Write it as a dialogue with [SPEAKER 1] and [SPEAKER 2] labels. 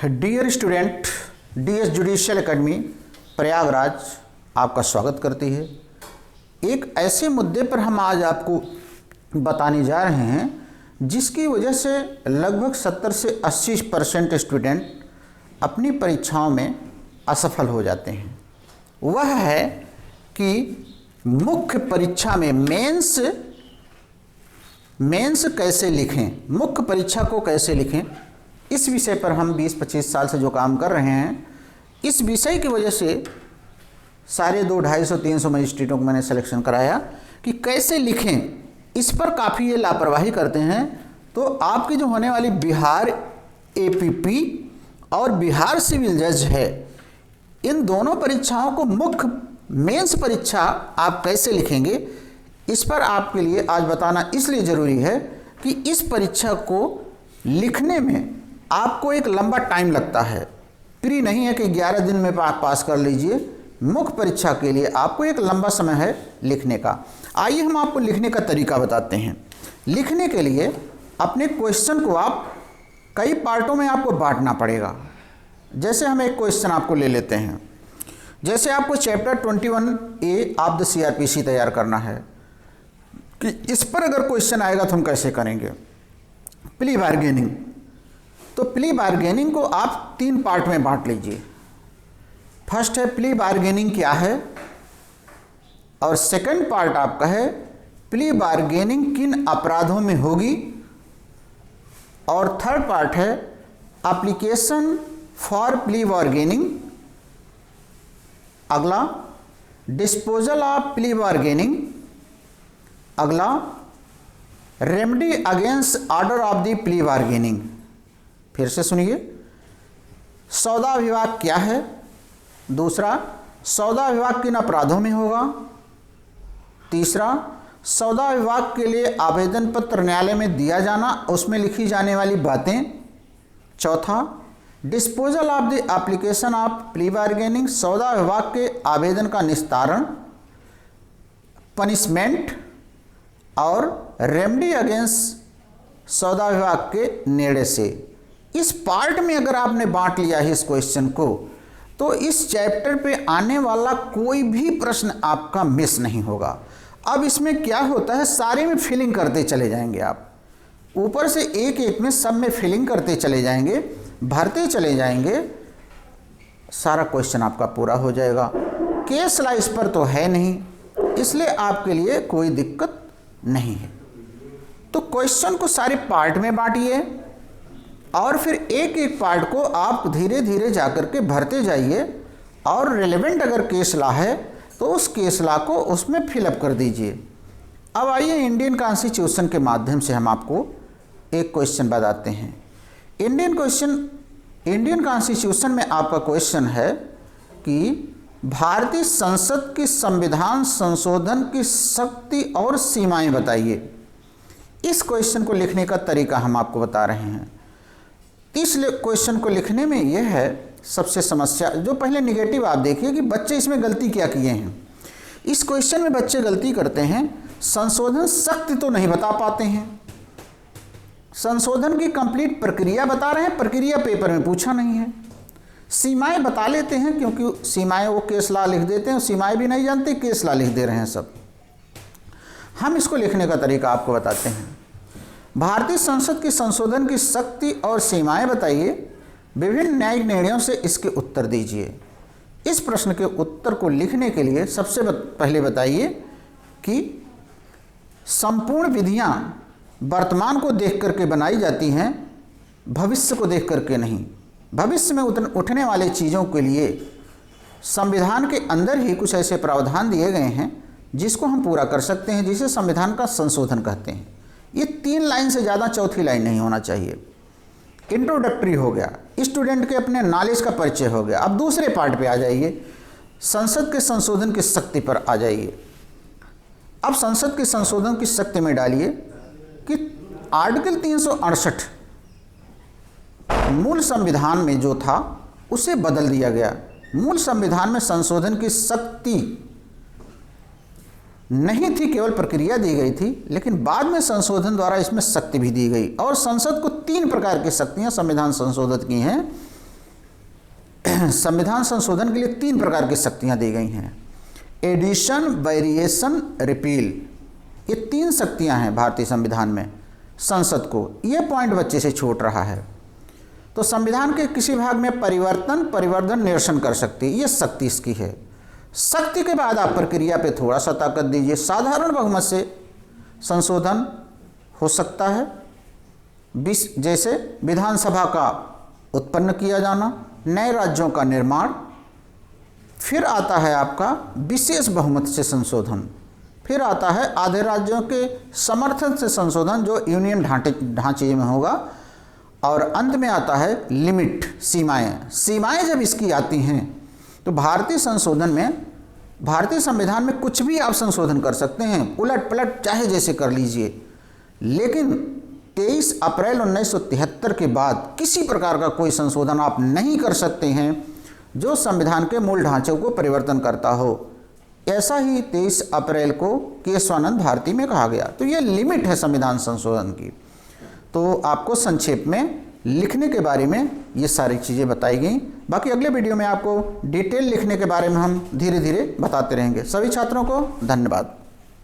[SPEAKER 1] Dear student, DS judicial academy Prayagraj आपका स्वागत करती है। एक ऐसे मुद्दे पर हम आज आपको बताने जा रहे हैं जिसकी वजह से लगभग 70 से 80% स्टूडेंट अपनी परीक्षाओं में असफल हो जाते हैं। वह है कि मुख्य परीक्षा में मेंस कैसे लिखें, मुख्य परीक्षा को कैसे लिखें। इस विषय पर हम 20-25 साल से जो काम कर रहे हैं, इस विषय की वजह से सारे 200-250-300 मजिस्ट्रेटों को मैंने सिलेक्शन कराया कि कैसे लिखें। इस पर काफ़ी ये लापरवाही करते हैं। तो आपकी जो होने वाली बिहार एपीपी और बिहार सिविल जज है, इन दोनों परीक्षाओं को मुख्य मेंस परीक्षा आप कैसे लिखेंगे, इस पर आपके लिए आज बताना इसलिए ज़रूरी है कि इस परीक्षा को लिखने में आपको एक लंबा टाइम लगता है। प्री नहीं है कि 11 दिन में पास कर लीजिए। मुख्य परीक्षा के लिए आपको एक लंबा समय है लिखने का। आइए हम आपको लिखने का तरीका बताते हैं। लिखने के लिए अपने क्वेश्चन को आप कई पार्टों में आपको बांटना पड़ेगा। जैसे हम एक क्वेश्चन आपको ले लेते हैं। जैसे आपको chapter 21A of the CrPC तैयार करना है कि इस पर अगर क्वेश्चन आएगा तो हम कैसे करेंगे। प्ली बार्गेनिंग, तो प्ली बार्गेनिंग को आप 3 पार्ट में बांट लीजिए। फर्स्ट है प्ली बार्गेनिंग क्या है, और सेकंड पार्ट आपका है प्ली बार्गेनिंग किन अपराधों में होगी, और थर्ड पार्ट है एप्लीकेशन फॉर प्ली बार्गेनिंग। अगला डिस्पोजल ऑफ प्ली बार्गेनिंग। अगला remedy against order of the plea bargaining. फिर से सुनिए, सौदा विवाद क्या है, दूसरा सौदा विवाद किन अपराधों में होगा, तीसरा सौदा विवाद के लिए आवेदन पत्र न्यायालय में दिया जाना, उसमें लिखी जाने वाली बातें, चौथा disposal of the application of plea bargaining, सौदा विवाद के आवेदन का निस्तारण, पनिशमेंट, और रेमेडी अगेंस्ट सौदा विवाद के निर्णय से। इस पार्ट में अगर आपने बांट लिया है इस क्वेश्चन को, तो इस चैप्टर पे आने वाला कोई भी प्रश्न आपका मिस नहीं होगा। अब इसमें क्या होता है, सारे में फिलिंग करते चले जाएंगे आप, ऊपर से एक एक में सब में फिलिंग करते चले जाएंगे, भरते चले जाएंगे, सारा क्वेश्चन आपका पूरा हो जाएगा। केस ला इस पर तो है नहीं, इसलिए आपके लिए कोई दिक्कत नहीं है। तो क्वेश्चन को सारे पार्ट में बांटिए और फिर एक एक पार्ट को आप धीरे धीरे जाकर के भरते जाइए, और रिलेवेंट अगर केस ला है तो उस केस ला को उसमें फिलअप कर दीजिए। अब आइए इंडियन कॉन्स्टिट्यूशन के माध्यम से हम आपको एक क्वेश्चन बताते हैं। इंडियन कॉन्स्टिट्यूशन में आपका क्वेश्चन है कि भारतीय संसद की संविधान संशोधन की शक्ति और सीमाएं बताइए। इस क्वेश्चन को लिखने का तरीका हम आपको बता रहे हैं। इस क्वेश्चन को लिखने में यह है सबसे समस्या, जो पहले निगेटिव आप देखिए कि बच्चे इसमें गलती क्या किए हैं। इस क्वेश्चन में बच्चे गलती करते हैं, संशोधन शक्ति तो नहीं बता पाते हैं, संशोधन की कंप्लीट प्रक्रिया बता रहे हैं, प्रक्रिया पेपर में पूछा नहीं है। सीमाएं बता लेते हैं, क्योंकि सीमाएं वो केस ला लिख देते हैं, सीमाएं भी नहीं जानते, केस ला लिख दे रहे हैं सब। हम इसको लिखने का तरीका आपको बताते हैं। भारतीय संसद की संशोधन की शक्ति और सीमाएं बताइए, विभिन्न न्यायिक निर्णयों से इसके उत्तर दीजिए। इस प्रश्न के उत्तर को लिखने के लिए सबसे पहले बताइए कि संपूर्ण विधियां वर्तमान को देख करके बनाई जाती हैं, भविष्य को देख करके नहीं। भविष्य में उठने वाले चीज़ों के लिए संविधान के अंदर ही कुछ ऐसे प्रावधान दिए गए हैं जिसको हम पूरा कर सकते हैं, जिसे संविधान का संशोधन कहते हैं। ये 3 लाइन से ज़्यादा चौथी लाइन नहीं होना चाहिए। इंट्रोडक्टरी हो गया, स्टूडेंट के अपने नॉलेज का परिचय हो गया। अब दूसरे पार्ट पे आ जाइए, संसद के संशोधन की शक्ति पर आ जाइए। अब संसद के संशोधन की शक्ति में डालिए कि आर्टिकल 368 मूल संविधान में जो था उसे बदल दिया गया। मूल संविधान में संशोधन की शक्ति नहीं थी, केवल प्रक्रिया दी गई थी, लेकिन बाद में संशोधन द्वारा इसमें शक्ति भी दी गई। और संसद को 3 प्रकार की शक्तियां संविधान संशोधित की हैं। संविधान संशोधन के लिए 3 प्रकार की शक्तियां दी गई हैं। एडिशन, वेरिएशन, रिपील, ये 3 शक्तियां हैं भारतीय संविधान में संसद को। ये पॉइंट बच्चे से छूट रहा है। तो संविधान के किसी भाग में परिवर्तन, परिवर्धन, निरसन कर सकती है, ये शक्ति इसकी है। शक्ति के बाद आप प्रक्रिया पे थोड़ा सा ताकत दीजिए। साधारण बहुमत से संशोधन हो सकता है, जैसे विधानसभा का उत्पन्न किया जाना, नए राज्यों का निर्माण। फिर आता है आपका विशेष बहुमत से संशोधन, फिर आता है आधे राज्यों के समर्थन से संशोधन जो यूनियन ढांचे में होगा, और अंत में आता है लिमिट, सीमाएं। सीमाएं जब इसकी आती हैं तो भारतीय संशोधन में, भारतीय संविधान में कुछ भी आप संशोधन कर सकते हैं, उलट पलट चाहे जैसे कर लीजिए, लेकिन 23 अप्रैल 1973 के बाद किसी प्रकार का कोई संशोधन आप नहीं कर सकते हैं जो संविधान के मूल ढांचे को परिवर्तन करता हो। ऐसा ही 23 अप्रैल को केशवानंद भारती में कहा गया। तो ये लिमिट है संविधान संशोधन की। तो आपको संक्षेप में लिखने के बारे में ये सारी चीज़ें बताई गई। बाकी अगले वीडियो में आपको डिटेल लिखने के बारे में हम धीरे धीरे बताते रहेंगे। सभी छात्रों को धन्यवाद।